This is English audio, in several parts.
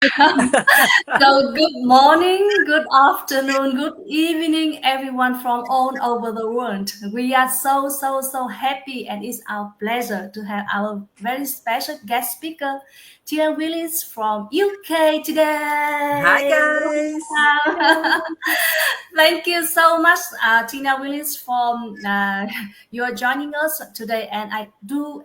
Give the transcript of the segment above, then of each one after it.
So, good morning, good afternoon, good evening, everyone from all over the world. We are so happy, and it's our pleasure to have our very special guest speaker, Tina Willis from UK Hi today. guys. Welcome. Thank you so much, Tina Willis, for you're joining us today, and I do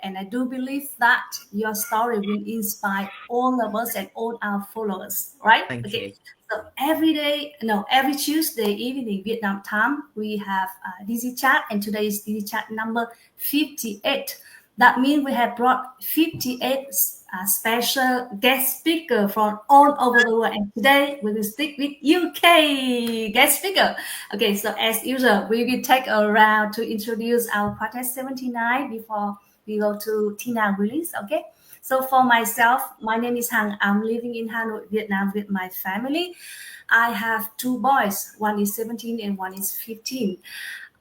believe that your story will inspire all of us and all our followers. Right? Thank Okay. you. So every day, no, every Tuesday evening Vietnam time, we have DigiChat, and today is DigiChat number 58. That means we have brought 58 special guest speaker from all over the world. And today we will stick with UK guest speaker. Okay, so as usual, we will take a round to introduce our quartet 79 before we go to Tina Willis. Okay. So for myself, my name is Hằng. I'm living in Hanoi, Vietnam with my family. I have two boys. One is 17 and one is 15.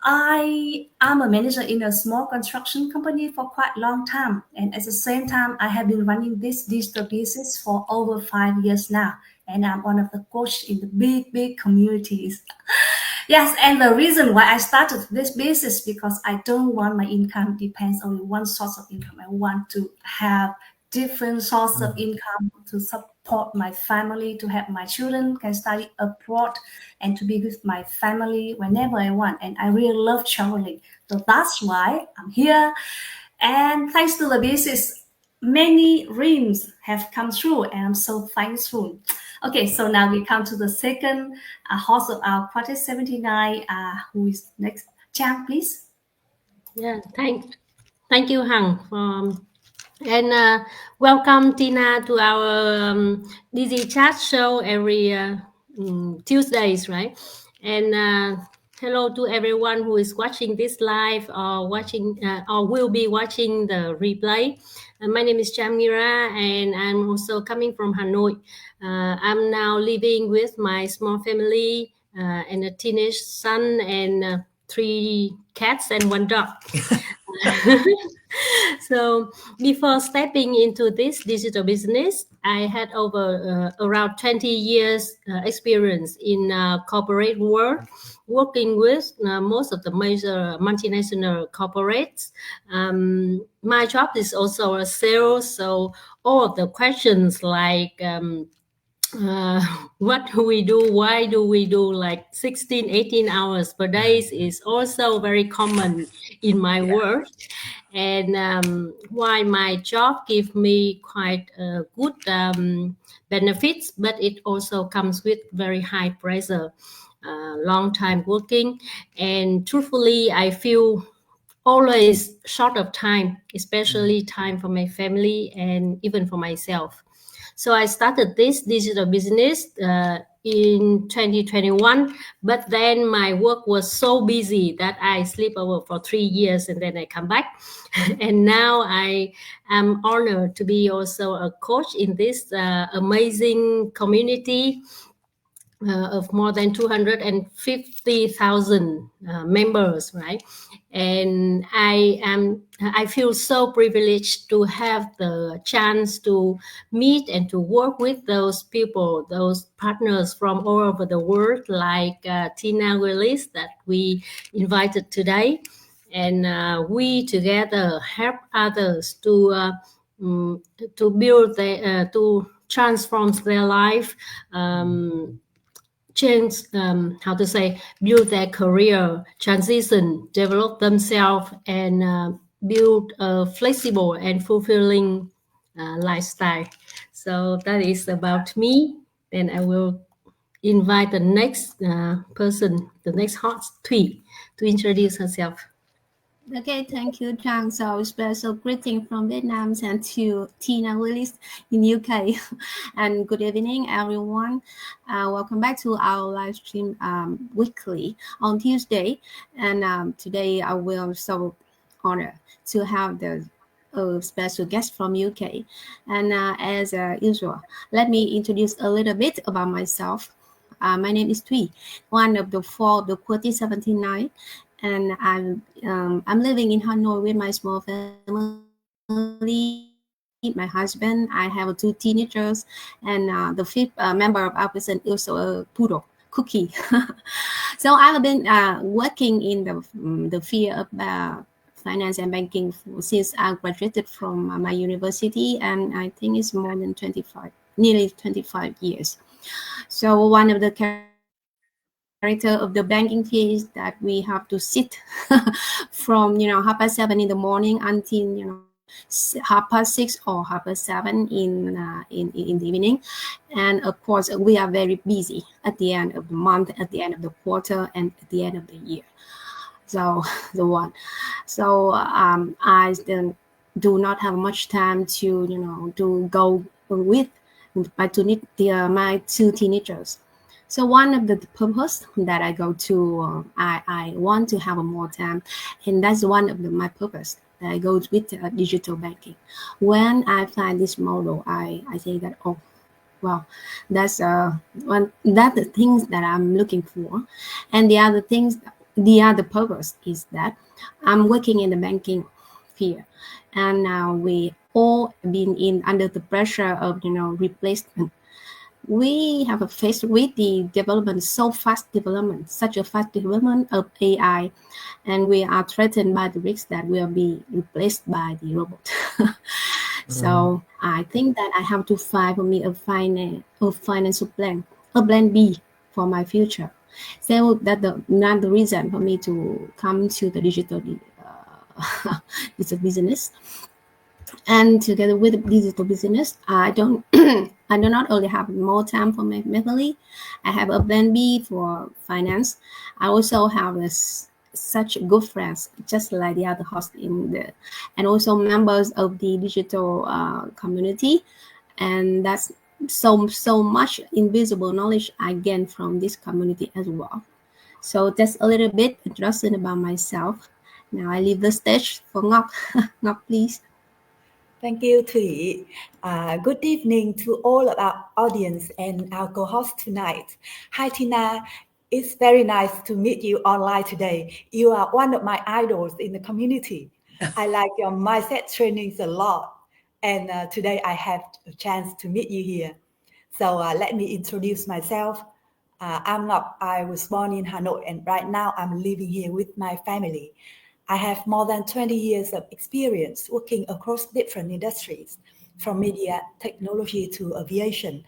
I am a manager in a small construction company for quite a long time, and at the same time, I have been running this digital business for over 5 years now. And I'm one of the coach in the big communities. Yes, and the reason why I started this business because I don't want my income depends on one source of income. I want to have different source of Mhm. income to support my family, to have my children can study abroad, and to be with my family whenever I want. And I really love traveling, so that's why I'm here. And thanks to the business, many dreams have come true, and I'm so thankful. Okay, so now we come to the second host of our Quartet 79. Who is next? Chang, please. Yeah, thank you, Hằng, and welcome Tina to our Dizzy Chat show every Tuesdays, right? And hello to everyone who is watching this live or watching or will be watching the replay. My name is Chamira, and I'm also coming from Hanoi. I'm now living with my small family and a teenage son and three cats and one dog. So before stepping into this digital business, I had over around 20 years experience in corporate world, working with most of the major multinational corporates. My job is also a sales, so all of the questions like uh, what do we do, why do we do like 16, 18 hours per day is also very common in my Yeah. work. And while my job gives me quite good benefits, but it also comes with very high pressure, long time working, and truthfully I feel always short of time, Mhm. especially time for my family and even for myself. So I started this digital business in 2021, but then my work was so busy that I sleep over for 3 years and then I come back. And now I am honored to be also a coach in this amazing community of more than 250,000 members, right? And I feel so privileged to have the chance to meet and to work with those people, those partners from all over the world, like Tina Willis that we invited today. And we together help others mm, to build to transform their life, change, how to say, build their career, transition, develop themselves, and build a flexible and fulfilling lifestyle. So that is about me. Then I will invite the next person, the next host, Thủy, to introduce herself. Okay, thank you, Trang. So special greeting from Vietnam and to Tina Willis in UK. And good evening, everyone. Welcome back to our live stream weekly on Tuesday. And today I will so honored to have the special guest from UK. And as usual, let me introduce a little bit about myself. My name is Thuy, one of the four of the Quartet 79, and I'm living in Hanoi with my small family. my husband. I have 2 teenagers, and the fifth member of our person is also a poodle, Cookie. So I've been working in the field of finance and banking since I graduated from my university, and I think it's more than nearly 25 years. So one of the character of the banking field is that we have to sit from 7:30 in the morning until 6:30 or 7:30 in the evening, and of course we are very busy at the end of the month, at the end of the quarter, and at the end of the year. So I do not have much time to go with my two teenagers. So one of the purpose that I go to, I want to have more time, and that's one of my purpose that I go with digital banking. When I find this model, I say that, oh, well, that's the things that I'm looking for. And the other purpose is that I'm working in the banking field, and we all been under the pressure of replacement. We have faced with the development, such a fast development of AI, and we are threatened by the risk that we'll be replaced by the robot. So I think that I have to find for me a financial plan, a plan B for my future. So that's not the reason for me to come to the digital business. And together with the digital business, I do not only have more time for my family. I have a plan B for finance. I also have such good friends, just like the other hosts and also members of the digital community. And that's so much invisible knowledge I gain from this community as well. So that's a little bit introduction about myself. Now I leave the stage for Ngọc. Ngọc, please. Thank you, Thủy. Good evening to all of our audience and our co-host tonight. Hi, Tina. It's very nice to meet you online today. You are one of my idols in the community. I like your mindset trainings a lot. And today I have a chance to meet you here. So let me introduce myself. I'm Ngọc. I was born in Hanoi, and right now I'm living here with my family. I have more than 20 years of experience working across different industries, from media, technology to aviation,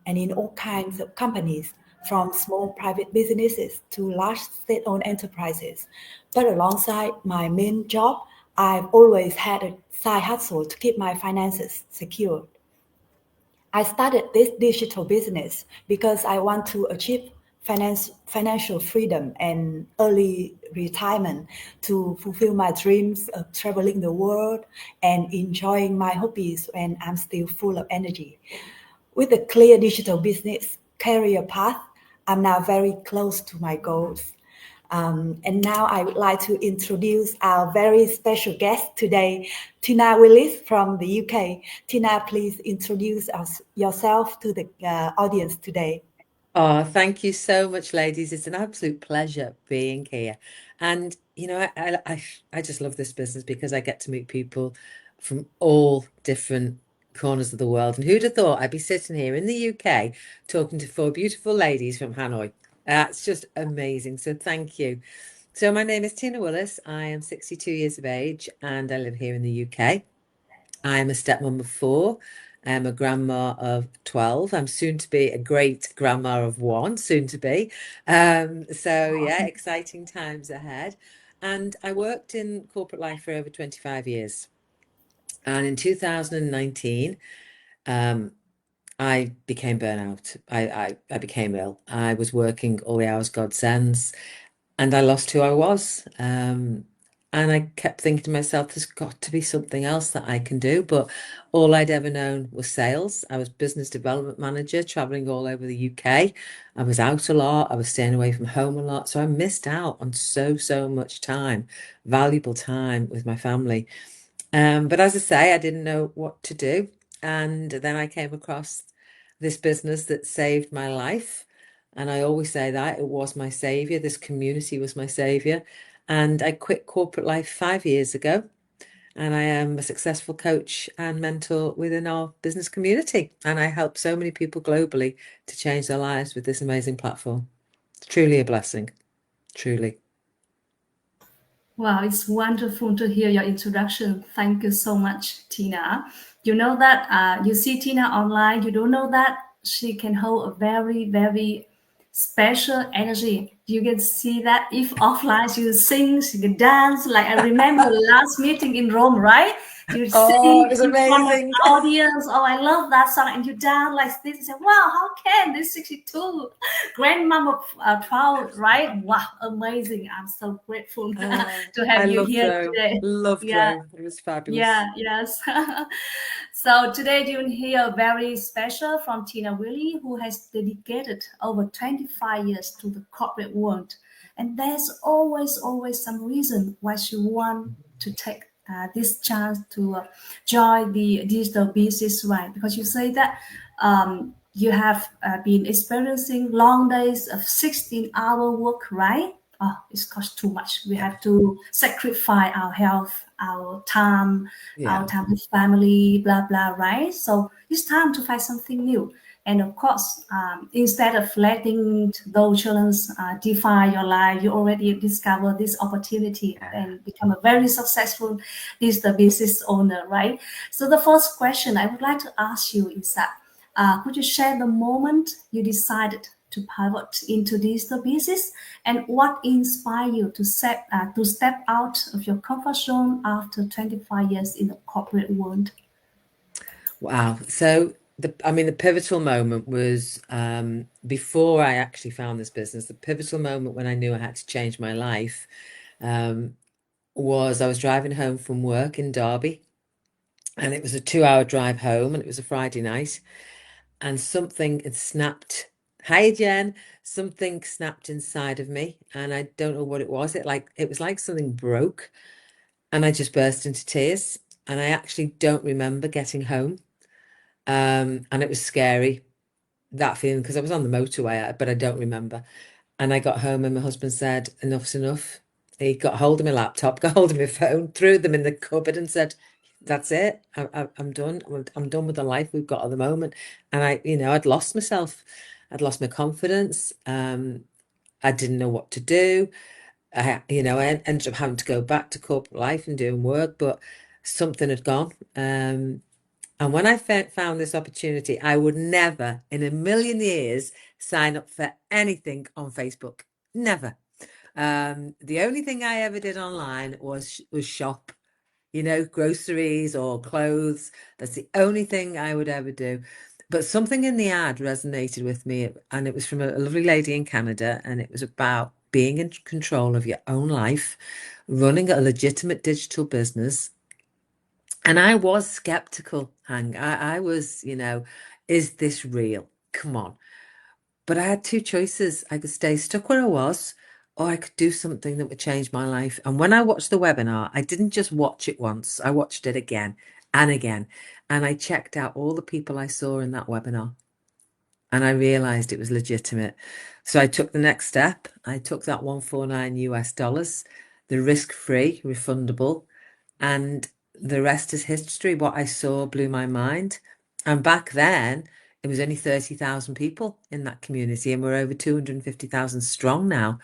and in all kinds of companies, from small private businesses to large state-owned enterprises. But alongside my main job, I've always had a side hustle to keep my finances secure. I started this digital business because I want to achieve financial freedom and early retirement to fulfill my dreams of traveling the world and enjoying my hobbies when I'm still full of energy. With a clear digital business career path, I'm now very close to my goals. And now I would like to introduce our very special guest today, Tina Willis from the UK. Tina, please introduce yourself to the audience today. Oh, thank you so much, ladies. It's an absolute pleasure being here. And, I just love this business because I get to meet people from all different corners of the world. And who'd have thought I'd be sitting here in the UK talking to 4 beautiful ladies from Hanoi? It's just amazing. So thank you. So my name is Tina Willis. I am 62 years of age and I live here in the UK. I am a stepmom of 4. I'm a grandma of 12. I'm soon to be a great grandma of 1, soon to be. So yeah, exciting times ahead. And I worked in corporate life for over 25 years. And in 2019, I became burnout. I became ill. I was working all the hours God sends, and I lost who I was. And I kept thinking to myself, there's got to be something else that I can do. But all I'd ever known was sales. I was business development manager, traveling all over the UK. I was out a lot. I was staying away from home a lot. So I missed out on so much time, valuable time with my family. But as I say, I didn't know what to do. And then I came across this business that saved my life. And I always say that it was my savior. This community was my savior. And I quit corporate life 5 years ago. and I am a successful coach and mentor within our business community. And I help so many people globally to change their lives with this amazing platform. It's truly a blessing, truly. Wow, it's wonderful to hear your introduction. Thank you so much, Tina. You know that you see Tina online, you don't know that she can hold a very, very special energy. You can see that if offline she will sing, she can dance. Like I remember last meeting in Rome, right? You Oh, sing it was in front of amazing. audience. Oh, I love that song. And you dance like this. You say, wow, how can this 62 grandmama proud, right? Wow, amazing. I'm so grateful to have I you loved here Rome. today. Loved Yeah, Rome. It was fabulous. yeah, yes. So today you will hear very special from Tina Willis, who has dedicated over 25 years to the corporate world. And there's always some reason why she want to take this chance to join the digital business, right? Because you say that you have been experiencing long days of 16-hour work, right? Oh, it's cost too much. We have to sacrifice our health, our time with family, blah blah, right? So it's time to find something new. And of course, instead of letting those challenges define your life, you already discover this opportunity and become a very successful digital business owner, right? So the first question I would like to ask you is that, could you share the moment you decided to pivot into digital business, and what inspired you to step out of your comfort zone after 25 years in the corporate world? Wow. So the pivotal moment was before I actually found this business. The pivotal moment when I knew I had to change my life was I was driving home from work in Derby, and it was a 2-hour drive home, and it was a Friday night, and something had snapped. Hi, Jen. Something snapped inside of me, and I don't know what it was. It was like something broke, and I just burst into tears. And I actually don't remember getting home. And it was scary, that feeling, because I was on the motorway, but I don't remember. And I got home and my husband said, enough's enough. He got hold of my laptop, got hold of my phone, threw them in the cupboard and said, that's it. I'm done. I'm done with the life we've got at the moment. And I'd lost myself. I'd lost my confidence. I didn't know what to do. I ended up having to go back to corporate life and doing work, but something had gone. And when I found this opportunity, I would never in a million years sign up for anything on Facebook. Never. The only thing I ever did online was shop, groceries or clothes. That's the only thing I would ever do. But something in the ad resonated with me, and it was from a lovely lady in Canada, and it was about being in control of your own life, running a legitimate digital business. And I was skeptical, Hang. I was, is this real? Come on. But I had two choices. I could stay stuck where I was, or I could do something that would change my life. And when I watched the webinar, I didn't just watch it once. I watched it again and again. And I checked out all the people I saw in that webinar. And I realized it was legitimate. So I took the next step. I took that $149, the risk-free, refundable, and the rest is history. What I saw blew my mind. And back then, it was only 30,000 people in that community, and we're over 250,000 strong now.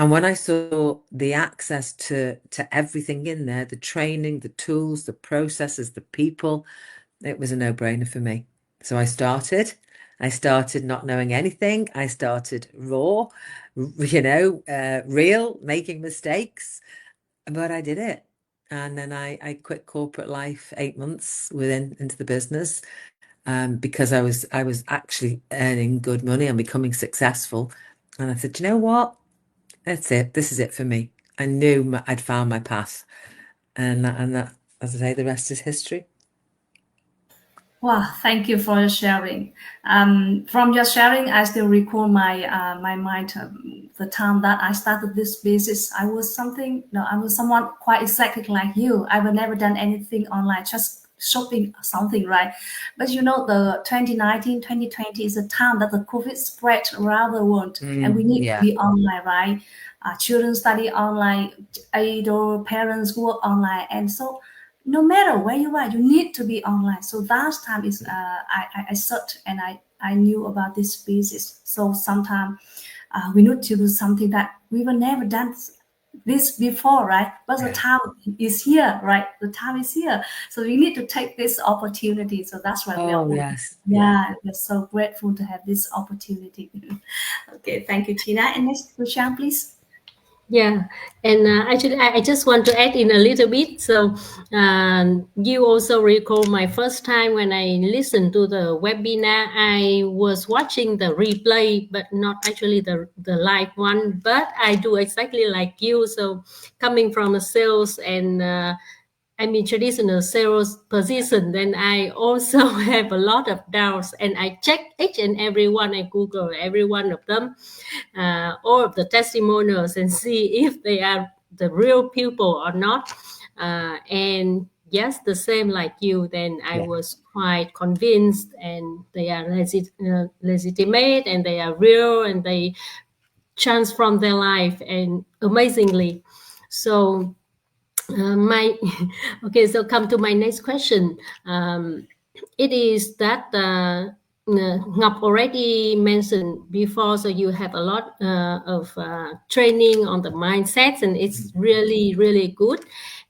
And when I saw the access to everything in there, the training, the tools, the processes, the people, it was a no-brainer for me. So I started not knowing anything. I started raw, real, making mistakes, but I did it. And then I quit corporate life 8 months into the business, because I was actually earning good money and becoming successful. And I said, you know what? That's it. This is it for me. I knew I'd found my path, and that, as I say, the rest is history. Wow, thank you for your sharing. From your sharing, I still recall my mind. The time that I started this business, I was someone quite exactly like you. I have never done anything online, just shopping something, right? But the 2019, 2020 is a time that the COVID spread around the world, and we need to be online, right? Children study online, adult parents work online, and so no matter where you are, you need to be online. So last time is I searched and I knew about this business. So sometimes we need to do something that we were never done this before, right? But the time is here, right? The time is here, so we need to take this opportunity. So that's why we are. Oh, yes. Yeah, we're so grateful to have this opportunity. Okay, thank you, Tina. And next question, please. Yeah, and actually, I just want to add in a little bit. So, you also recall my first time when I listened to the webinar. I was watching the replay, but not actually the live one. But I do exactly like you. So, coming from a sales and traditional sales position, then I also have a lot of doubts, and I check each and every one. I Google every one of them, all of the testimonials, and see if they are the real people or not. And yes, the same like you. Then I was quite convinced, and they are legitimate, and they are real, and they transform their life, and amazingly. So. So come to my next question. It is that Ngọc already mentioned before, so you have a lot of training on the mindsets, and it's really, really good.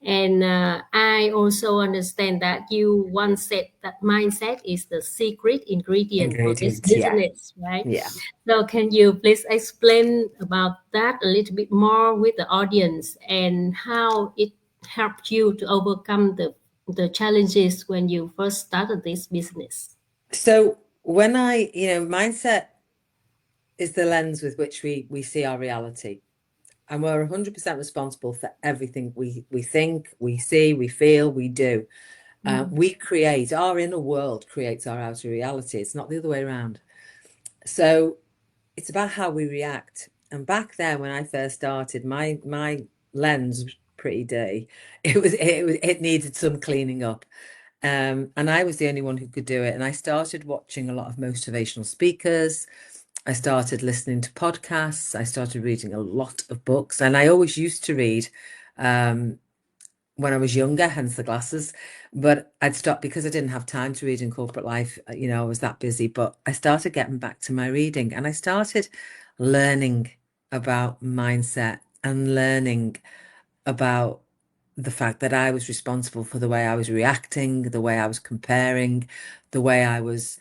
And I also understand that you once said that mindset is the secret ingredient for this business, right? Yeah. So can you please explain about that a little bit more with the audience, and how it helped you to overcome the challenges when you first started this business? So when mindset is the lens with which we see our reality. And we're 100% responsible for everything we think, we see, we feel, we do. We create, our inner world creates our outer reality. It's not the other way around. So it's about how we react. And back then, when I first started, my lens was pretty dirty. It needed some cleaning up. And I was the only one who could do it. And I started watching a lot of motivational speakers. I started listening to podcasts. I started reading a lot of books. And I always used to read when I was younger, hence the glasses. But I'd stopped because I didn't have time to read in corporate life. I was that busy. But I started getting back to my reading, and I started learning about mindset and learning about the fact that I was responsible for the way I was reacting, the way I was comparing, the way I was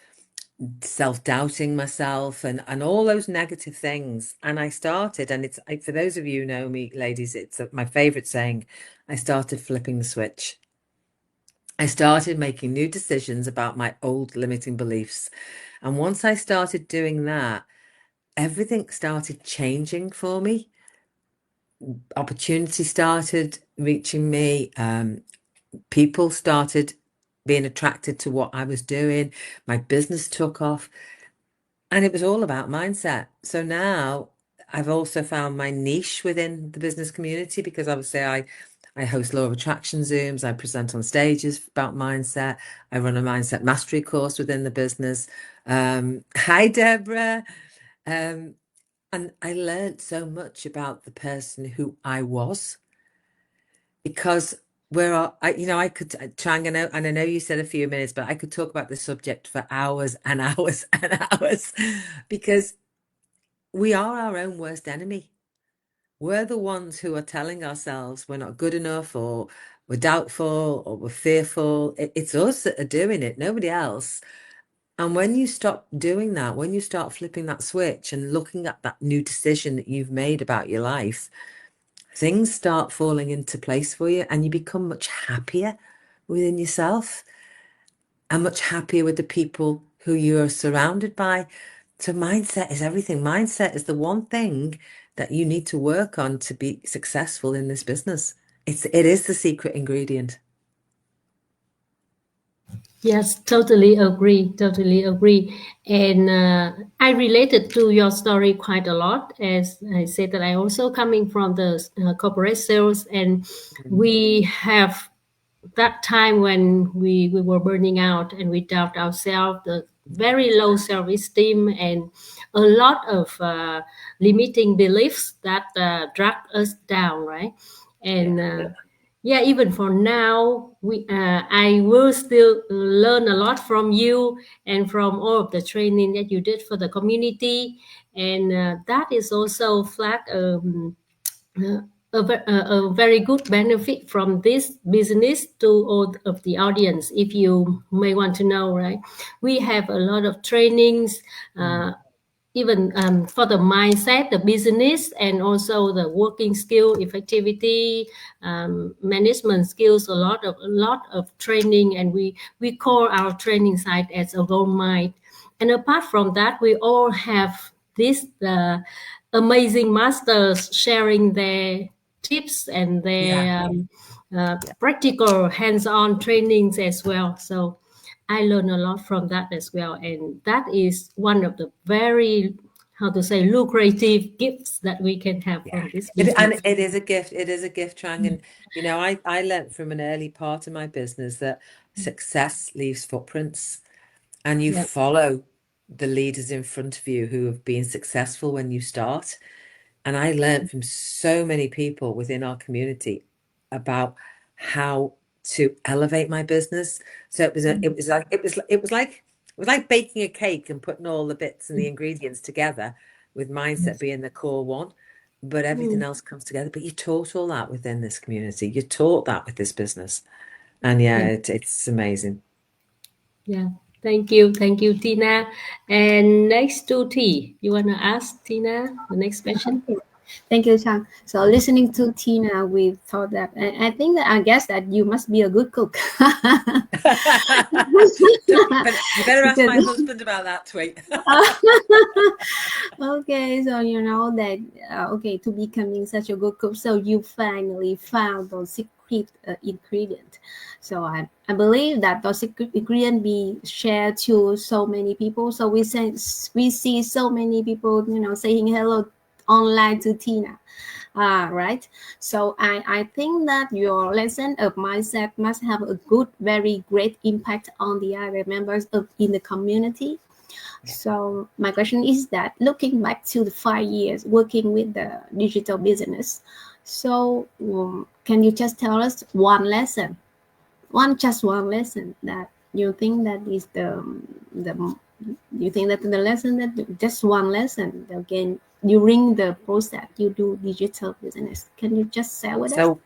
self-doubting myself, and all those negative things. And I started, and it's for those of you who know me, ladies, it's my favorite saying, I started flipping the switch. I started making new decisions about my old limiting beliefs. And once I started doing that, everything started changing for me. Opportunity started reaching me. People started being attracted to what I was doing. My business took off. And it was all about mindset. So now I've also found my niche within the business community, because obviously I host law of attraction Zooms. I present on stages about mindset. I run a mindset mastery course within the business. Hi, Deborah. And I learned so much about the person who I was, because I could try and I know you said a few minutes, but I could talk about this subject for hours and hours and hours, because we are our own worst enemy. We're the ones who are telling ourselves we're not good enough, or we're doubtful, or we're fearful. It's us that are doing it, nobody else. And when you stop doing that, when you start flipping that switch and looking at that new decision that you've made about your life, things start falling into place for you, and you become much happier within yourself and much happier with the people who you are surrounded by. So mindset is everything. Mindset is the one thing that you need to work on to be successful in this business. It is the secret ingredient. Yes, totally agree. And I related to your story quite a lot, as I said that I also coming from the corporate sales, and we have that time when we were burning out, and we doubt ourselves, the very low self-esteem, and a lot of limiting beliefs that drag us down, right? And yeah, even for now, I will still learn a lot from you and from all of the training that you did for the community, and that is also flag a very good benefit from this business to all of the audience. If you may want to know, right, we have a lot of trainings, even for the mindset, the business, and also the working skill, effectivity, management skills. A lot of training, and we call our training site as a gold mine. And apart from that, we all have this amazing masters sharing their tips and their practical hands-on trainings as well. So I learned a lot from that as well, and that is one of the very, how to say, lucrative gifts that we can have from this business. And it is a gift. It is a gift, Trang. And you know, I learned from an early part of my business that success leaves footprints, and you follow the leaders in front of you who have been successful when you start. And I learned from so many people within our community about how to elevate my business. So it was like baking a cake and putting all the bits and the ingredients together, with mindset being the core one, but everything else comes together. But you taught all that within this community. You taught that with this business, and it's amazing. Yeah. Thank you, Tina. And next to T, you want to ask Tina the next question? Thank you, Trang. So listening to Tina, we thought that, and I guess that you must be a good cook. You better ask my husband about that, tweet. Okay, so you know that, to becoming such a good cook, so you finally found those secret ingredient. So I believe that those secret ingredient be shared to so many people. So we see so many people, saying hello online to Tina, right? So I think that your lesson of mindset must have a very great impact on the other members in the community. So my question is that, looking back to the 5 years working with the digital business, so can you just tell us one lesson that you think that is you think that the lesson, that just one lesson again during the process you do digital business? Can you just share with us? So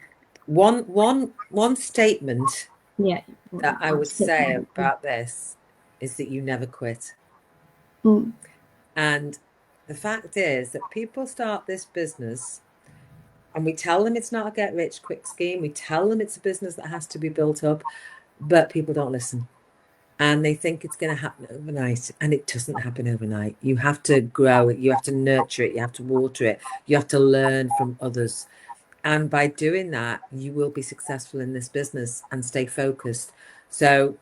one statement that I would say about this is that you never quit. And the fact is that people start this business and we tell them it's not a get rich quick scheme. We tell them it's a business that has to be built up, but people don't listen. And they think it's going to happen overnight, and it doesn't happen overnight. You have to grow it. You have to nurture it. You have to water it. You have to learn from others. And by doing that, you will be successful in this business and stay focused. So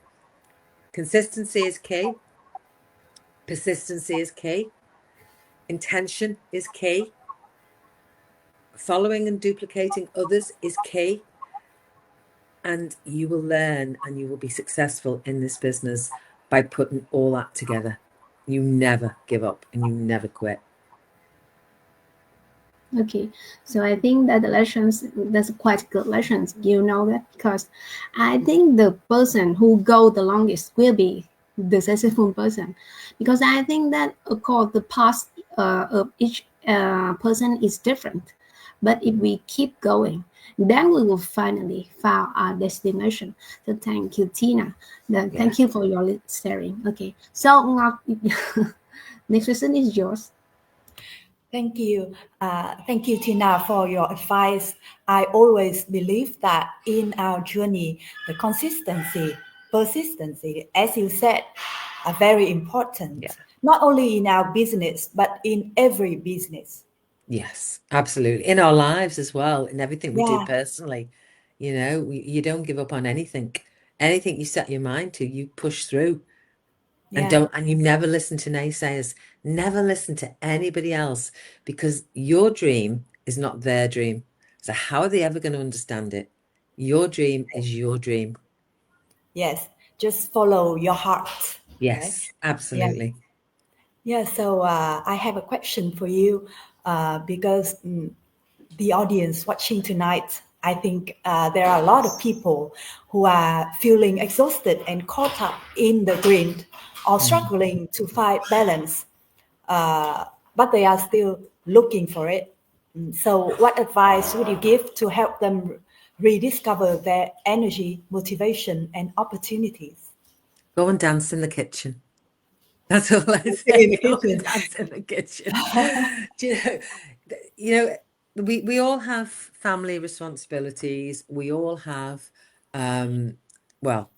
consistency is key. Persistency is key. Intention is key. Following and duplicating others is key. And you will learn and you will be successful in this business by putting all that together. You never give up and you never quit. Okay, so I think that the lessons, that's quite good lessons, you know that, because I think the person who go the longest will be the successful person, because I think that of course the path of each person is different, but if we keep going, then we will finally find our destination. So thank you, Tina. Thank you for your sharing. Okay, so next question is yours. Thank you. Thank you, Tina, for your advice. I always believe that in our journey, the consistency, persistency, as you said, are very important, not only in our business, but in every business. Yes, absolutely. In our lives as well, in everything we do personally. You know, you don't give up on anything. Anything you set your mind to, you push through. And you never listen to naysayers. Never listen to anybody else, because your dream is not their dream. So how are they ever going to understand it? Your dream is your dream. Yes, just follow your heart. Yes, right? absolutely. Yeah, so I have a question for you, because the audience watching tonight I think there are a lot of people who are feeling exhausted and caught up in the grind or struggling to find balance, but they are still looking for it. So what advice would you give to help them rediscover their energy, motivation, and opportunities? Go and dance in the kitchen. That's all I In say. the Go and kitchen. dance in the kitchen. You know, we all have family responsibilities. We all have, well,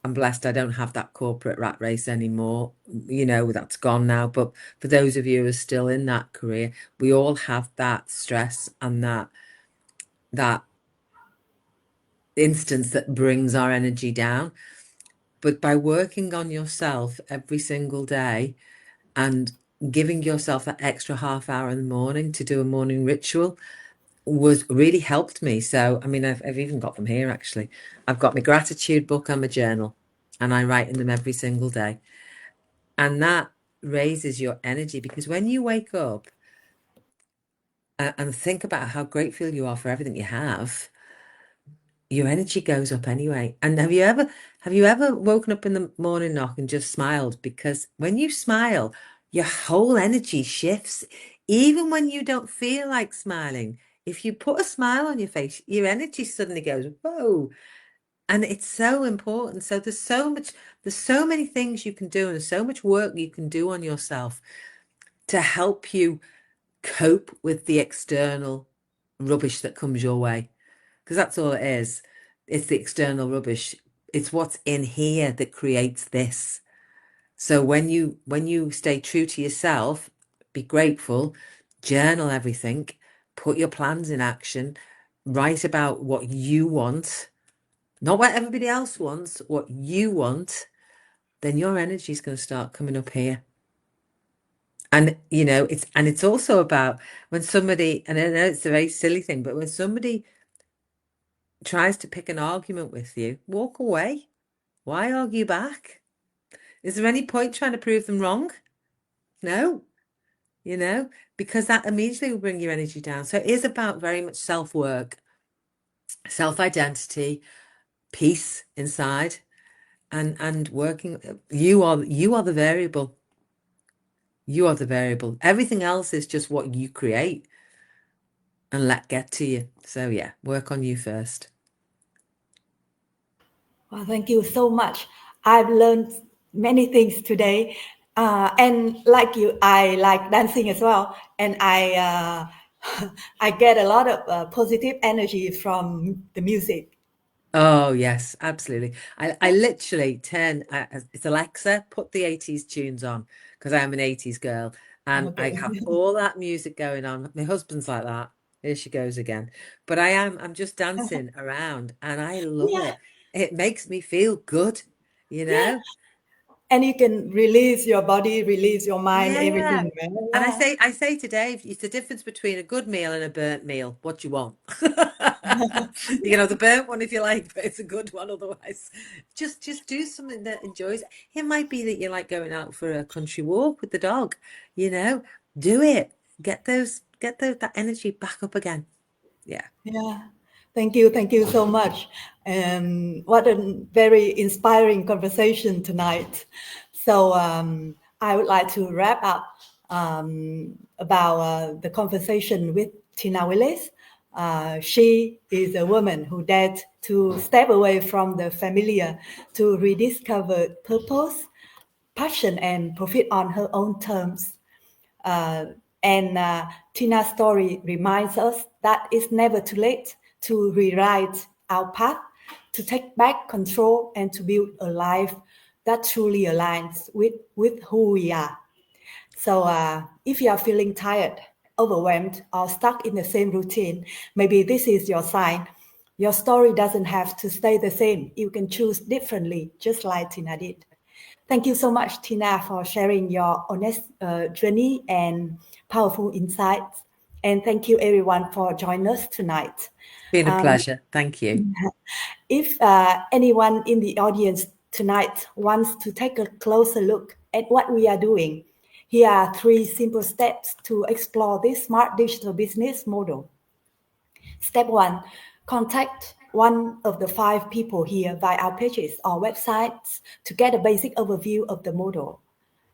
I'm blessed I don't have that corporate rat race anymore. You know, that's gone now. But for those of you who are still in that career, we all have that stress and that instance that brings our energy down. But by working on yourself every single day and giving yourself that extra half hour in the morning to do a morning ritual was really helped me. So, I mean, I've even got them here, actually. I've got my gratitude book and my journal, and I write in them every single day. And that raises your energy, because when you wake up and think about how grateful you are for everything you have, your energy goes up anyway. And have you ever woken up in the morning knock and just smiled? Because when you smile, your whole energy shifts. Even when you don't feel like smiling, if you put a smile on your face, your energy suddenly goes, whoa. And it's so important. So there's so many things you can do, and there's so much work you can do on yourself to help you cope with the external rubbish that comes your way. Because that's all it is. It's the external rubbish. It's what's in here that creates this. So when you stay true to yourself, be grateful, journal everything, put your plans in action, write about what you want, not what everybody else wants, what you want, then your energy is going to start coming up here. And you know, it's also about when somebody, and I know it's a very silly thing, but when somebody tries to pick an argument with you, walk away. Why argue back? Is there any point trying to prove them wrong? No, you know, because that immediately will bring your energy down. So it is about very much self-work, self-identity, peace inside, and working. You are the variable. You are the variable. Everything else is just what you create and let get to you. So yeah, work on you first. Well, thank you so much. I've learned many things today. And like you, I like dancing as well. And I get a lot of positive energy from the music. Oh yes, absolutely. I literally turn it's Alexa, put the 80s tunes on, because I'm an 80s girl, and I Okay. have all that music going on. My husband's like that. Here she goes again. But I'm just dancing around, and I love Yeah. it. It makes me feel good, you Yeah. know? And you can release your body, release your mind, Yeah, yeah. everything. And Yeah. I say to Dave, it's the difference between a good meal and a burnt meal. What do you want? You know, the burnt one if you like, but it's a good one otherwise. Just do something that enjoys it. It might be that you like going out for a country walk with the dog, you know. Do it. Get that energy back up again. Yeah. Yeah. Thank you so much. What a very inspiring conversation tonight. So I would like to wrap up about the conversation with Tina Willis. She is a woman who dared to step away from the familiar to rediscover purpose, passion, and profit on her own terms. And Tina's story reminds us that it's never too late to rewrite our path, to take back control, and to build a life that truly aligns with who we are. So if you are feeling tired, overwhelmed, or stuck in the same routine, maybe this is your sign. Your story doesn't have to stay the same. You can choose differently, just like Tina did. Thank you so much, Tina, for sharing your honest journey and powerful insights. And thank you, everyone, for joining us tonight. Been a pleasure. Thank you. If anyone in the audience tonight wants to take a closer look at what we are doing, here are 3 simple steps to explore this smart digital business model. Step 1, contact one of the 5 people here via our pages or websites to get a basic overview of the model.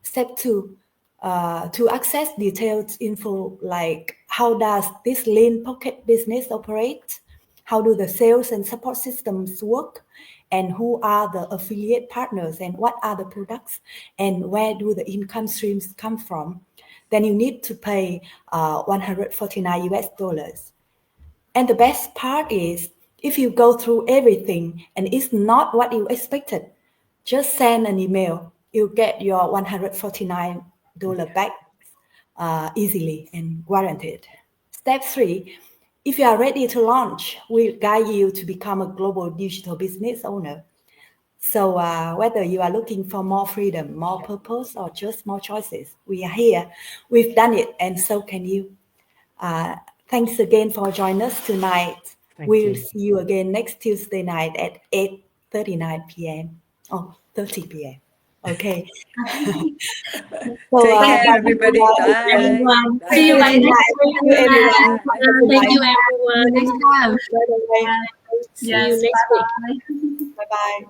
Step 2, to access detailed info like how does this lean pocket business operate, how do the sales and support systems work, and who are the affiliate partners, and what are the products, and where do the income streams come from, then you need to pay $149. And the best part is, if you go through everything and it's not what you expected, just send an email. You'll get your $149 back easily and guaranteed. Step 3, if you are ready to launch, we'll guide you to become a global digital business owner. So whether you are looking for more freedom, more purpose, or just more choices, we are here. We've done it, and so can you. Thanks again for joining us tonight. We'll see you again next Tuesday night at 8:39 p.m. Oh, 30 p.m. Okay. So, take care, everybody. Bye. Everyone. Bye. See you next week. Everyone. Thank you, everyone. Next time. Bye-bye. See you next week. Bye-bye.